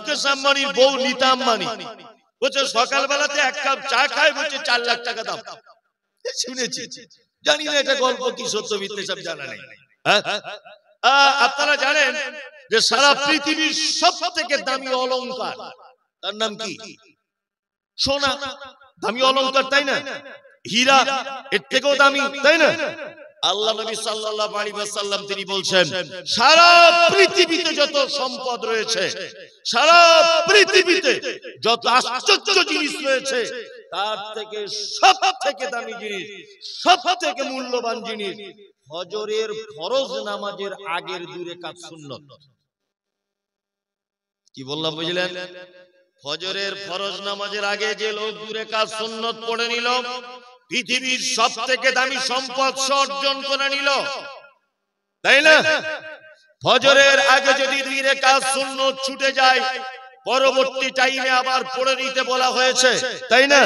মুকেশ আম্বানির বউ নীতা আম্বানি বলছে সকালবেলাতে এক কাপ চা খায়, বলছে 4 লাখ টাকা দাম। শুনেছি, জানি না এটা গল্প কি সত্য মিথ্যে সব জানা নেই। আপনারা জানেন যে সারা পৃথিবীর সবথেকে দামি অলংকার তার নাম কি? সোনা। দামি অলংকার, তাই না? হীরা এর থেকেও দামি, তাই না? আল্লাহ নবী সাল্লাল্লাহু আলাইহি ওয়াসাল্লাম তিনি বলছেন সারা পৃথিবীতে যত সম্পদ রয়েছে, সারা পৃথিবীতে যত আশ্চর্য জিনিস রয়েছে, তার থেকে সবথেকে দামি জিনিস, সবথেকে মূল্যবান জিনিস ফজরের ফরজ নামাজের আগের 2 রাকাত সুন্নাত। কি বললাম বুঝলেন? ফজরের ফরজ নামাজের আগে যে লোক 2 রাকাত সুন্নাত পড়ে নিল, পৃথিবীর সবথেকে দামি সম্পদ অর্জন করে নিল, তাই না? ফজরের আগে যদি 2 রাকাত সুন্নাত ছুটে যায়, পরবর্তী টাইমে আবার পড়ে নিতে বলা হয়েছে, তাই না?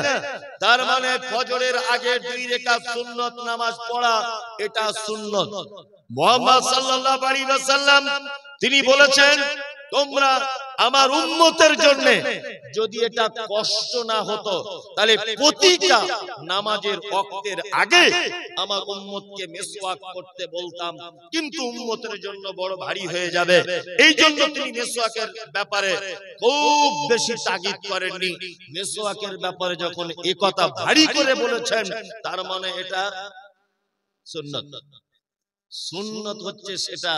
তার মানে ফজরের আগে 2 রাকাত সুন্নাত নামাজ পড়া এটা সুন্নাত। মুহাম্মদ সাল্লাল্লাহু আলাইহি ওয়াসাল্লাম তিনি বলেছেন তোমরা আমার উম্মতের জন্য যদি এটা কষ্ট না হতো তাহলে প্রতিটা নামাজের ওয়াক্তের আগে আমার উম্মতকে মিসওয়াক করতে বলতাম, কিন্তু উম্মতের জন্য বড় ভারী হয়ে যাবে, এই জন্য তিনি মিসওয়াকের ব্যাপারে খুব বেশি তাগিদ করেননি। মিসওয়াকের ব্যাপারে যখন এই কথা ভারী করে বলেছেন, তার মানে এটা সুন্নাত। সুন্নাত হচ্ছে সেটা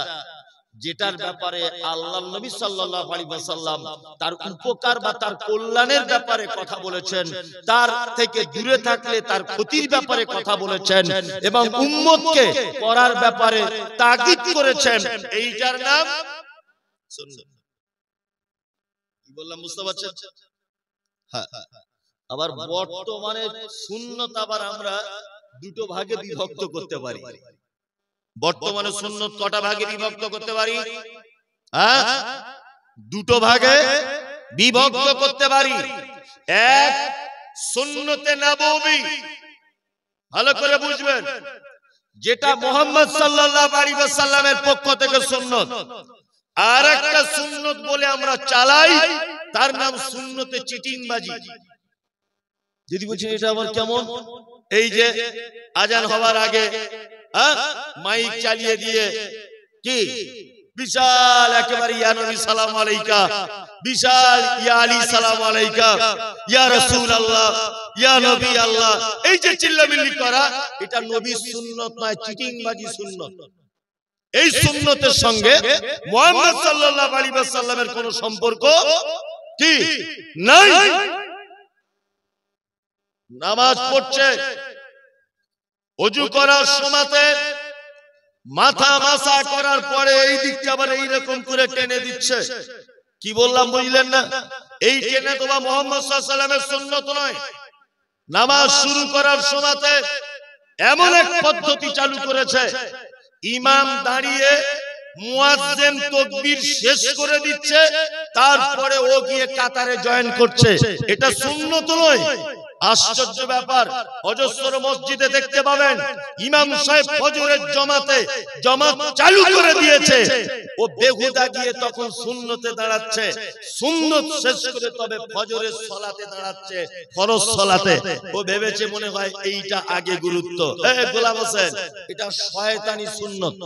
যেটার ব্যাপারে আল্লাহর নবী সাল্লাল্লাহু আলাইহি ওয়াসাল্লাম তার উপকার বা তার কল্যাণের ব্যাপারে কথা বলেছেন, তার থেকে দূরে থাকলে তার ক্ষতির ব্যাপারে কথা বলেছেন এবং উম্মতকে করার ব্যাপারে তাগিদ করেছেন, এইটার নাম সুন্নাত। কি বললাম বুঝতে পারছেন? হ্যাঁ। আবার বর্তমানে সুন্নাত আবার আমরা 2 ভাগে বিভক্ত করতে পারি। বর্তমানে সুন্নাত কটা ভাগে বিভক্ত করতে পারি? 2 ভাগে বিভক্ত করতে পারি। এক, সুন্নতে নববী, ভালো করে বুঝবেন, যেটা মুহাম্মদ সাল্লাল্লাহু আলাইহি ওয়াসাল্লামের পক্ষ থেকে সুন্নাত। আর একটা সুন্নাত বলে আমরা চালাই, তার নাম সুন্নতে চিটিংবাজি। যদি বলছেন এটা আবার কেমন? এই যে আজান হওয়ার আগে মাইক চালিয়ে দিয়ে কি বিশাল একেবারে ইয়া নবী সালাম আলাইকা, বিশাল ইয়া আলী সালাম আলাইকা, ইয়া রাসূলুল্লাহ, ইয়া নবী আল্লাহ, এই যে চিল্লামিল্লি করা, এটা নবীর সুন্নাত নয়, চিটিংবাজি সুন্নাত। এই সুন্নতের সঙ্গে মুহাম্মদ সাল্লাল্লাহু আলাইহি ওয়াসাল্লামের কোনো সম্পর্ক কি নাই। নামাজ পড়ছে, ওযু করার সময়তে মাথা মাসা করার পরে এই দিকটা আবার এইরকম করে টেনে দিচ্ছে। কি বললাম বুঝলেন না? এই টেনে দেওয়া মুহাম্মদ সাল্লাল্লাহু আলাইহি ওয়াসাল্লামের সুন্নাত নয়। নামাজ শুরু করার সময়তে এমন এক পদ্ধতি চালু করেছে, ইমাম দাঁড়িয়ে মুয়াজ্জিন তাকবীর শেষ করে দিচ্ছে, তারপরে ও গিয়ে কাতারে জয়েন করছে, এটা সুন্নাত নয়। আশ্চর্য ব্যাপার, অজস্র মসজিদে দেখতে পাবেন ইমাম সাহেব ফজরের জামাত চালু করে দিয়েছে, ও বেহুদা গিয়ে তখন সুন্নতে দাঁড়াচ্ছে, সুন্নত শেষ করে তবে ফজরের সালাতে দাঁড়াচ্ছে, ফরজ সালাতে। ও ভেবেছে মনে হয় এইটা আগে গুরুত্ব। গোলাম হোসেন, এটা শয়তানি সুন্নত।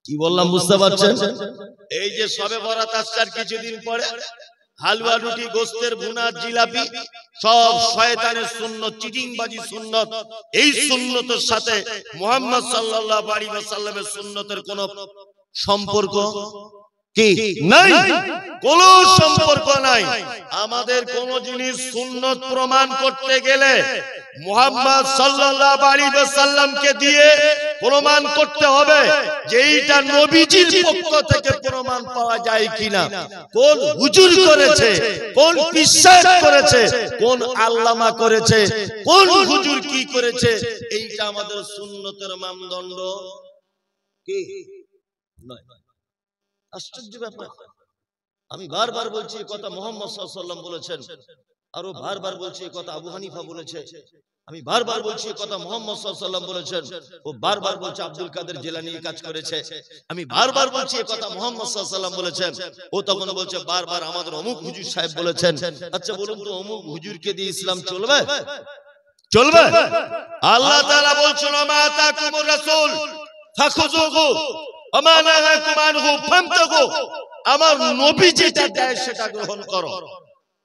কি বললাম বুঝতে পারছেন? এই যে শবে বরাত আসছে আর কিছুদিন পরে, হালুয়া রুটি, গোস্তের ভুনা, জিলাপি সব শয়তানের সুন্নত, চিটিংবাজি সুন্নত। এই সুন্নতের সাথে মুহাম্মদ সাল্লাল্লাহু আলাইহি ওয়াসাল্লামের সুন্নতের কোনো সম্পর্ক কি নাই, কোন সম্পর্ক নাই। আমাদের কোন জিনিস সুন্নত প্রমাণ করতে গেলে মুহাম্মদ সাল্লাল্লাহু আলাইহি ওয়াসাল্লামকে দিয়ে প্রমাণ করতে হবে যে এইটা নবীজির পক্ষ থেকে প্রমাণ পাওয়া যায় কিনা, কোন হুজুর করেছে, কোন বিশ্বাস করেছে, কোন আল্লামা করেছে, কোন হুজুর কি করেছে, এইটা আমাদের সুন্নতের মানদণ্ড কি নয়। আশ্চর্য ব্যাপার। আমি বারবার বলছি এই কথা মুহাম্মদ সাল্লাল্লাহু আলাইহি ওয়াসাল্লাম বলেছেন, আরো বারবার বলছি এই কথা আবু হানিফা বলেছে, আমি বারবার বলছি কথা মুহাম্মদ সাল্লাল্লাহু আলাইহি ওয়াসাল্লাম বলেছেন, ও বারবার বলছে আব্দুল কাদের জিলানী কাজ করেছে। আমি বারবার বলছি কথা মুহাম্মদ সাল্লাল্লাহু আলাইহি ওয়াসাল্লাম বলেছেন, ও তখন বলছে বারবার আমাদের অমুক হুজুর সাহেব বলেছেন। আচ্ছা বলুন তো অমুক হুজুরকে দিয়ে ইসলাম চলবে? চলবে? আল্লাহ তাআলা বলছেন মা তাকুমুর রাসূল ফাখুযুহু ওয়া মা নাহাকুম আনহু ফামতাগু। আমার নবী যেটা দেয় সেটা গ্রহণ করো,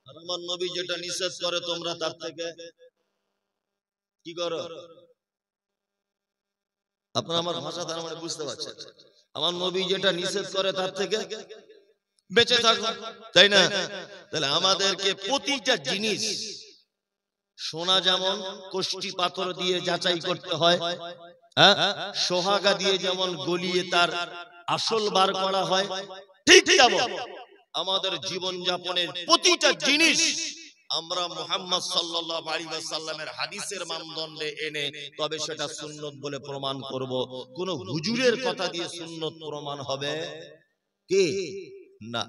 আর আমার নবী যেটা নিষেধ করে তোমরা তার থেকে কি করো? আপনারা আমার ভাষা তার মানে বুঝতে পারছেন। আমার নবী যেটা নিষেধ করে তার থেকে বেঁচে থাকো, তাই না? তাহলে আমাদেরকে প্রতিটা জিনিস, সোনা যেমন কষ্টি পাথর দিয়ে যাচাই করতে হয়, সোহাগা দিয়ে যেমন গলিয়ে তার আসল বার করা হয়, ঠিক তেমন আমাদের জীবন যাপনের প্রতিটা জিনিস আমরা মুহাম্মদ সাল্লাল্লাহু আলাইহি ওয়াসাল্লামের হাদিসের মানদণ্ডে এনে তবে সেটা সুন্নত বলে প্রমাণ করব। কোন হুজুরের কথা দিয়ে সুন্নত প্রমাণ হবে কি না?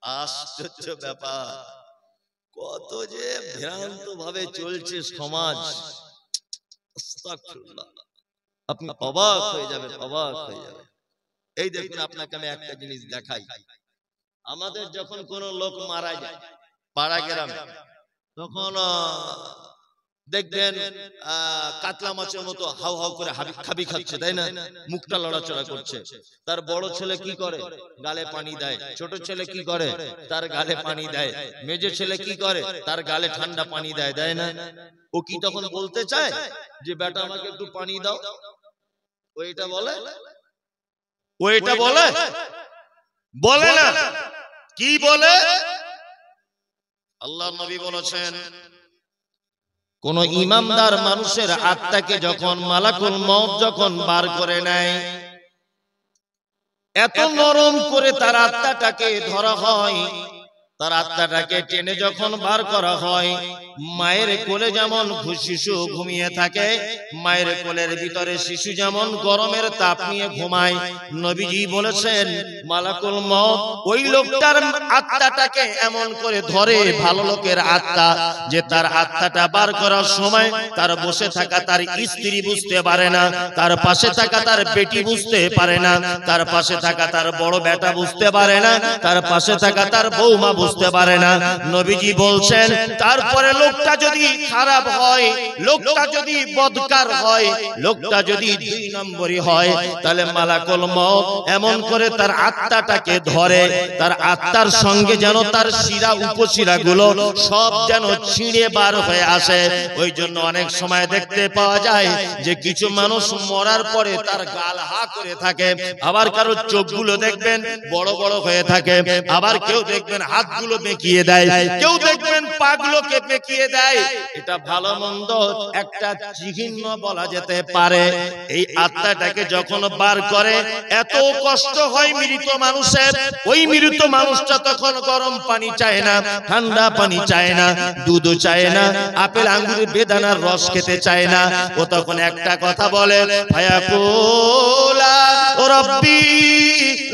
আশ্চর্য ব্যাপার, কত যে ভ্রান্ত ভাবে চলছে সমাজ। আস্তাগফিরুল্লাহ, আপনি অবাক হয়ে যাবেন, অবাক হয়ে যাবেন। এই দেখুন আপনাকে আমি একটা জিনিস দেখাই। আমাদের যখন কোন লোক মারা যায় পাড়া গ্রামে, তখন দেখবেন কাতলা মাছের মতো হাউ হাউ করে খাবি খাচ্ছে, তাই না? মুখটা লড়াচড়া করছে। তার বড় ছেলে কি করে? গালে পানি দেয়। ছোট ছেলে কি করে? তার গালে পানি দেয়। মেজো ছেলে কি করে? তার গালে ঠান্ডা পানি দেয়, দেয় না? ও কি তখন বলতে চায় যে বেটা আমাকে একটু পানি দাও? ওইটা বলে? ওইটা বলে? বলে না। কি বলে? আল্লাহর নবী বলেছেন কোন ইমানদার মানুষের আত্মাকে যখন মালাকুল মউত যখন বার করে নেয়, এত নরম করে তার আত্মাটাকে ধরা হয়, তার আত্মাটাকে টেনে যখন বার করা হয়, মায়ের কোলে যেমন শিশু ঘুমিয়ে থাকে, মায়ের কোলের ভিতরে শিশু যেমন গরমের তাপ নিয়ে ঘুমায়, নবীজি বলেছেন মালাকুল মউত ওই লোকটার আত্মাটাকে এমন করে ধরে, ভালো লোকের আত্মা, যে তার আত্মাটা বার করার সময় তার বসে থাকা তার স্ত্রী বুঝতে পারে না, তার পাশে থাকা তার বেটি বুঝতে পারে না, তার পাশে থাকা তার বড় বেটা বুঝতে পারে না, তার পাশে থাকা তার বৌমা বুঝতে পারে না। নবীজি বলছেন তারপরে লোকটা যদি খারাপ হয়, লোকটা যদি বদকার হয়, লোকটা যদি 2 নম্বরী হয়, তাহলে মালাকুল মউত এমন করে তার আত্মাটাকে ধরে, তার আত্মার সঙ্গে যেন তার শিরা উপশিরা গুলো সব যেন ছিঁড়ে বার হয়ে আসে। ওই জন্য অনেক সময় দেখতে পাওয়া যায় যে কিছু মানুষ মরার পরে তার গাল হা করে থাকে, আবার কারো চোখগুলো দেখবেন বড় বড় হয়ে থাকে, আবার কেউ দেখবেন হাতগুলো বেঁকিয়ে দেয়, কেউ দেখবেন পাগুলোকে বেঁকিয়ে দেয়। এটা ভালো মন্দ একটা চিহ্ন বলা যেতে পারে। এই আত্মাটাকে যখন বার করে এত কষ্ট হয় মৃত মানুষের, ওই মৃত মানুষটা তখন গরম পানি চায় না, ঠান্ডা পানি চায় না, দুধও চায় না, আপেল আঙ্গুর বেদানার রস খেতে চায় না। ও তখন একটা কথা বলে, ফায়াকুলা ও রব্বি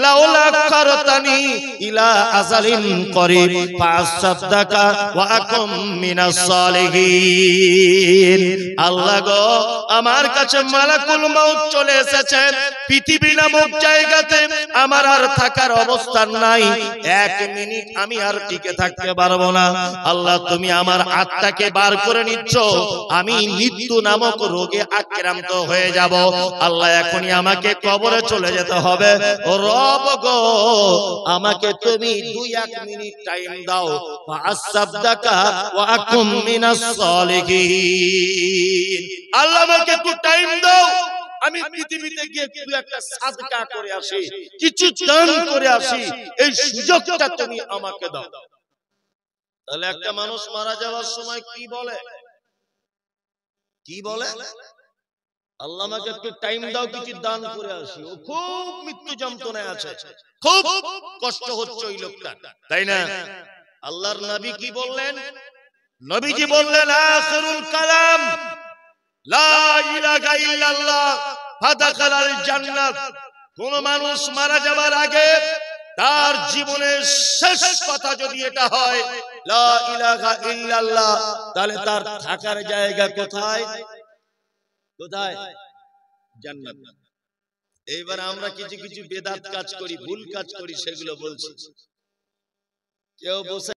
লাউলা কারতানি ইলা আযালিন করিব ফাসাদদাকা ওয়া আকুম মিনাস সালিহিন। আল্লাহ গো, আমার কাছে মালাকুল মউত চলে এসেছে, পৃথিবী নামক জায়গাতে আমার আর থাকার অবস্থান নাই, 1 মিনিট আমি আর টিকে থাকতে পারবো না। আল্লাহ তুমি আমার আত্মাকে বার করে নিচ্ছ, আমি মৃত্যু নামক রোগে আক্রান্ত হয়ে যাব। আল্লাহ এখনই আমাকে কবরে চলে যেতে হবে। ও রব গো, আমাকে তুমি 2-1 মিনিট টাইম দাও, ফাসাদদাকা ওয়া আকুম মিনাস সালিহিন। আল্লাহ আমাকে একটু টাইম দাও, আমি পৃথিবীতে গিয়ে একটু একটা সাদকা করে আসি, কিছু দান করে আসি, এই সুযোগটা তুমি আমাকে দাও। তাহলে একটা মানুষ মারা যাওয়ার সময় কি বলে? কি বলে? আল্লাহ আমাকে একটু টাইম দাও, কিছু দান করে আসি। ও খুব মৃত্যু যন্ত্রণায় আছে, খুব কষ্ট হচ্ছে ওই লোকটা, তাই না? আল্লাহর নবী কি বললেন? নবীজি বললেন আখিরুল কালাম লা ইলাহা ইল্লাল্লাহ ফাদাখালাল জান্নাত। কোন মানুষ মারা যাবার আগে তার জীবনের শেষ কথা যদি এটা হয় লা ইলাহা ইল্লাল্লাহ, তাহলে তার থাকার জায়গা কোথায়? কোথায়? জান্নাত। এইবার আমরা কিছু কিছু বেদাত কাজ করি, ভুল কাজ করি, সেগুলো বলছি। কেউ বসে